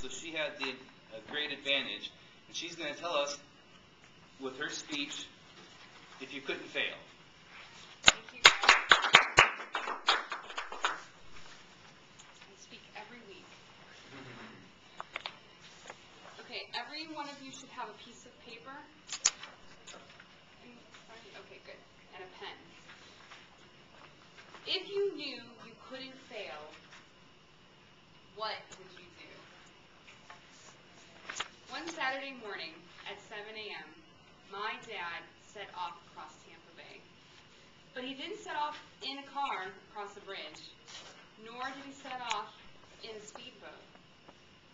so she had a great advantage, and she's going to tell us with her speech if you couldn't fail. Thank you. I speak every week. Okay, every one of you should have a piece of paper. Okay, good. And a pen. If you knew you couldn't fail, what would you do? One Saturday morning at 7 a.m., my dad set off across Tampa Bay. But he didn't set off in a car across a bridge, nor did he set off in a speedboat,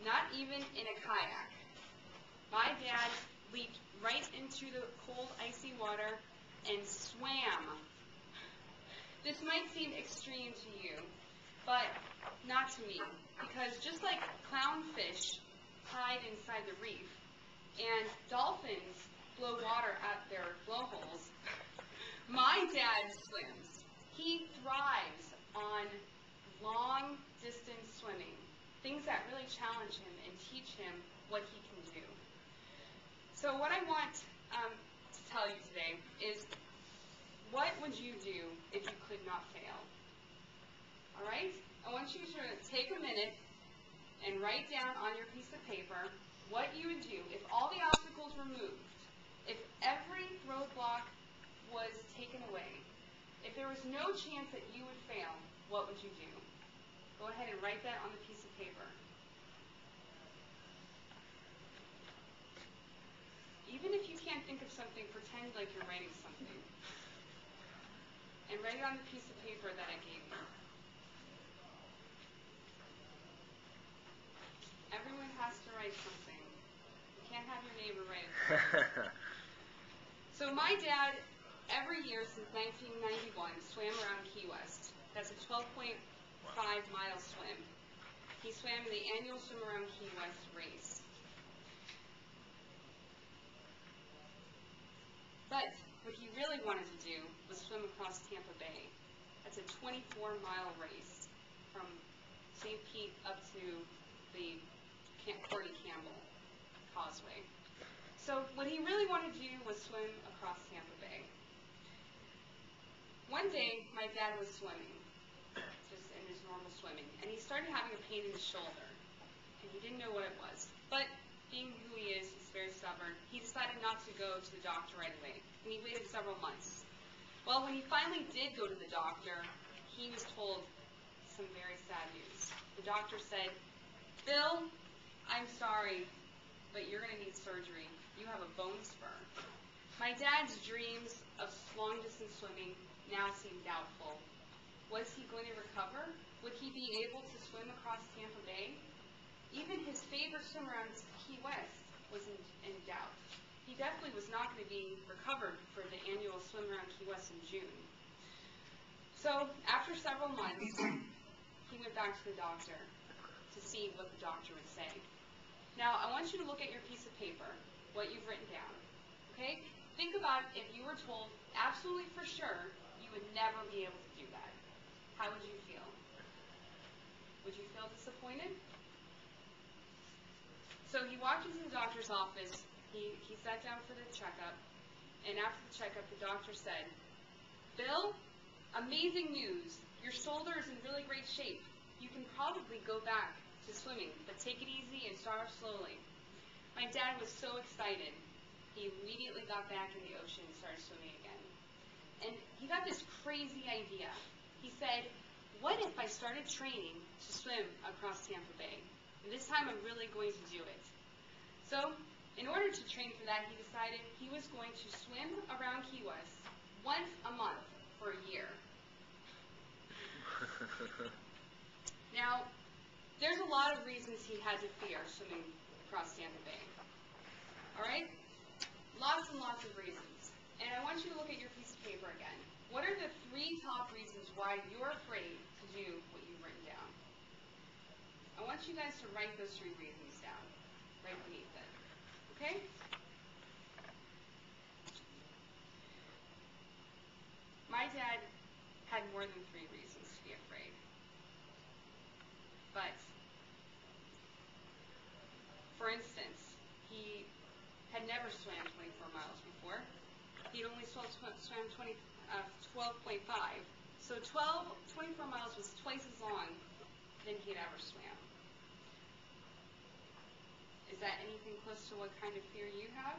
not even in a kayak. My dad leaped right into the cold, icy water and swam. This might seem extreme to you, but not to me, because just like clownfish hide inside the reef and dolphins blow water out their blowholes, my dad swims. He thrives on long-distance swimming, things that really challenge him and teach him what he can do. So what I want to tell you today is, what would you do if you could not fail? All right? I want you to take a minute and write down on your piece of paper what you would do if all the obstacles were moved, if every roadblock was taken away, if there was no chance that you would fail, what would you do? Go ahead and write that on the piece of paper. Even if you can't think of something, pretend like you're writing something. And write it on the piece of paper that I gave you. Everyone has to write something. You can't have your neighbor write it. So my dad, every year since 1991, swam around Key West. That's a 12.5-mile swim. He swam the annual Swim Around Key West race. But what he really wanted to do was swim across Tampa Bay. That's a 24-mile race from St. Pete up to the Courtney Campbell Causeway. So what he really wanted to do was swim across Tampa Bay. One day, my dad was swimming, just in his normal swimming, and he started having a pain in his shoulder, and he didn't know what it was. But being who he is, he's very stubborn, he decided not to go to the doctor right away, and he waited several months. Well, when he finally did go to the doctor, he was told some very sad news. The doctor said, "Bill, I'm sorry, but you're going to need surgery. You have a bone spur." My dad's dreams of long-distance swimming now seemed doubtful. Was he going to recover? Would he be able to swim across Tampa Bay? Even his favorite swim around Key West was in doubt. He definitely was not going to be recovered for the annual Swim Around Key West in June. So, after several months, he went back to the doctor to see what the doctor would say. Now, I want you to look at your piece of paper, what you've written down. Okay? Think about if you were told absolutely for sure you would never be able to do that. How would you feel? Would you feel disappointed? So he walked into the doctor's office. He sat down for the checkup, and after the checkup, the doctor said, "Bill, amazing news. Your shoulder is in really great shape. You can probably go back to swimming, but take it easy and start off slowly." My dad was so excited. He immediately got back in the ocean and started swimming again. And he got this crazy idea. He said, "What if I started training to swim across Tampa Bay? And this time I'm really going to do it." So, in order to train for that, he decided he was going to swim around Key West once a month for a year. Now, there's a lot of reasons he had to fear swimming across Tampa Bay. All right? Lots and lots of reasons. And I want you to look at your piece of paper again. What are the 3 top reasons why you're afraid to do what you've written down? I want you guys to write those 3 reasons down, right beneath it. Okay? My dad had more than 3 reasons to be afraid. But instance, he had never swam 24 miles before. He'd only swam 12.5. So 24 miles was twice as long than he'd ever swam. Is that anything close to what kind of fear you have?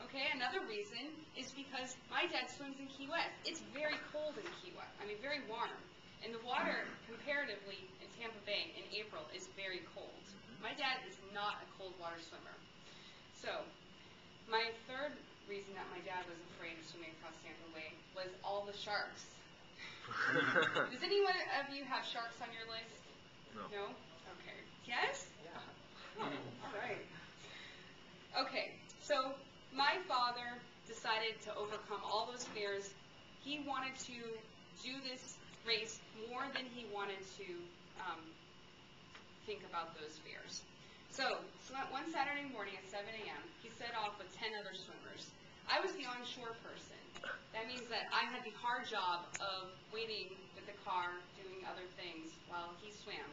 Okay, another reason is because my dad swims in Key West. It's very cold in Key West. I mean, very warm. And the water, comparatively, in Tampa Bay in April is very cold. My dad is not a cold water swimmer. So, my third reason that my dad was afraid of swimming across Tampa Bay was all the sharks. Does anyone of you have sharks on your list? No? Okay. Yes? Yeah. Oh, all right. Okay, so my father decided to overcome all those fears. He wanted to do this race more than he wanted to think about those fears. So one Saturday morning at 7 a.m., he set off with 10 other swimmers. I was the onshore person. That means that I had the hard job of waiting with the car, doing other things while he swam.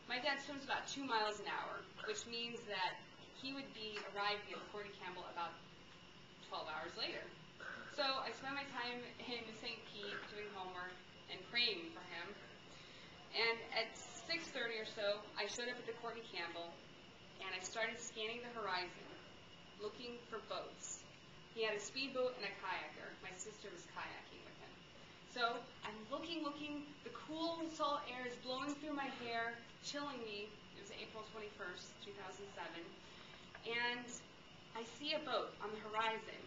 My dad swims about 2 miles an hour, which means that he would be arriving at Cordy Campbell about 12 hours later. So I spent my time in St. Pete doing homework and praying for him. And at 6:30 or so, I showed up at the Courtney Campbell, and I started scanning the horizon, looking for boats. He had a speedboat and a kayaker. My sister was kayaking with him. So I'm looking. The cool salt air is blowing through my hair, chilling me. It was April 21st, 2007. And I see a boat on the horizon.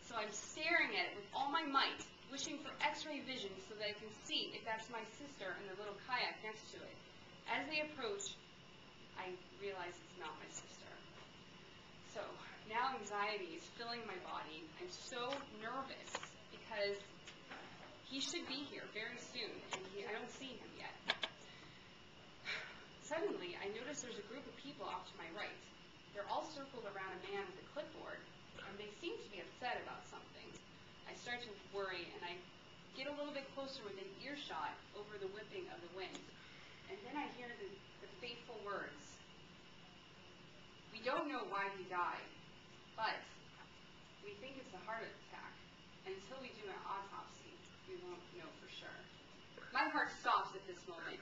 So I'm staring at it with all my might, wishing for x-ray vision so that I can see if that's my sister and the little kayak next to it. As they approach, I realize it's not my sister. So now anxiety is filling my body. I'm so nervous because he should be here very soon, and I don't see him yet. Suddenly, I notice there's a group of people off to my right. They're all circled around a man with a clipboard, and they seem to be upset about something. I start to worry, and I get a little bit closer within earshot over the whipping of the wind. And then I hear the fateful words. We don't know why he died, but we think it's a heart attack. Until we do an autopsy, we won't know for sure. My heart stops at this moment.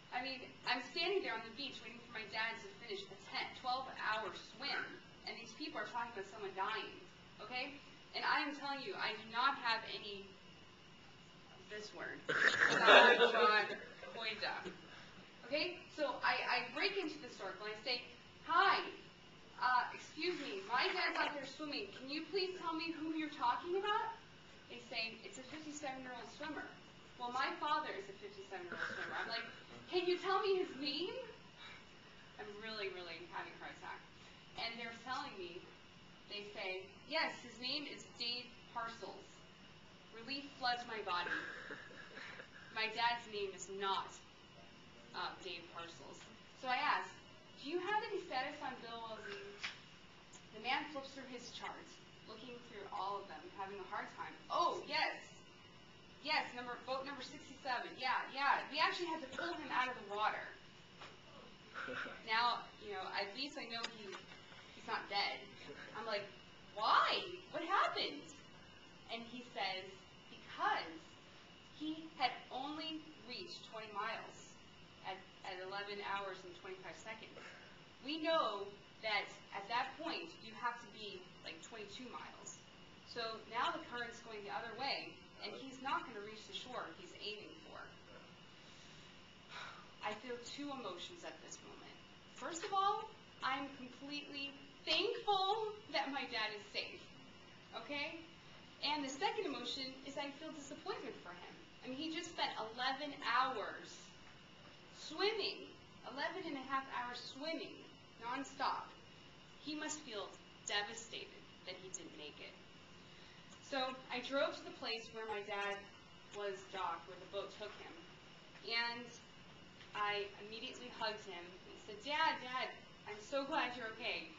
I mean, I'm standing there on the beach waiting for my dad to finish a 12-hour swim, and these people are talking about someone dying, okay? And I am telling you, I do not have any, this word, okay? So I break into the circle and I say, hi, excuse me, my dad's out there swimming. Can you please tell me who you're talking about? They say, it's a 57-year-old swimmer. Well, my father is a 57-year-old swimmer. I'm like, can you tell me his name? I'm really having a heart attack. And they're telling me, they say, yes, his name is Dave Parcels. Relief floods my body. My dad's name is not Dave Parcels. So I asked, do you have any status on Bill Welzien? The man flips through his charts, looking through all of them, having a hard time. Oh, yes, boat number 67. Yeah. We actually had to pull him out of the water. Now, at least I know he's not dead. I'm like, why? What happened? And he says, because he had only reached 20 miles at 11 hours and 25 seconds. We know that at that point, you have to be like 22 miles. So now the current's going the other way, and he's not going to reach the shore he's aiming for. I feel two emotions at this moment. First of all, I'm completely thankful that my dad is safe, okay? And the second emotion is I feel disappointment for him. I mean, he just spent 11 hours swimming, 11 and a half hours swimming, nonstop. He must feel devastated that he didn't make it. So I drove to the place where my dad was docked, where the boat took him, and I immediately hugged him and said, Dad, I'm so glad you're okay.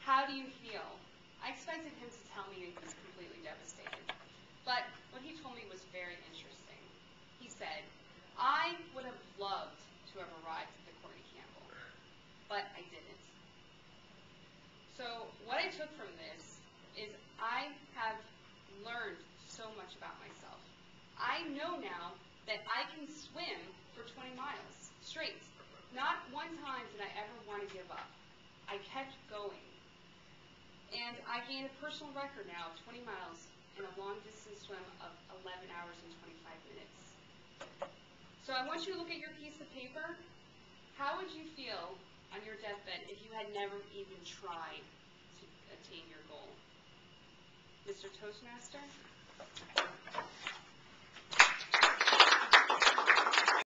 How do you feel? I expected him to tell me he was completely devastated. But what he told me was very interesting. He said, I would have loved to have took from this is I have learned so much about myself. I know now that I can swim for 20 miles straight. Not one time did I ever want to give up. I kept going. And I gained a personal record now of 20 miles in a long-distance swim of 11 hours and 25 minutes. So I want you to look at your piece of paper. How would you feel on your deathbed if you had never even tried to attain your goal? Mr. Toastmaster?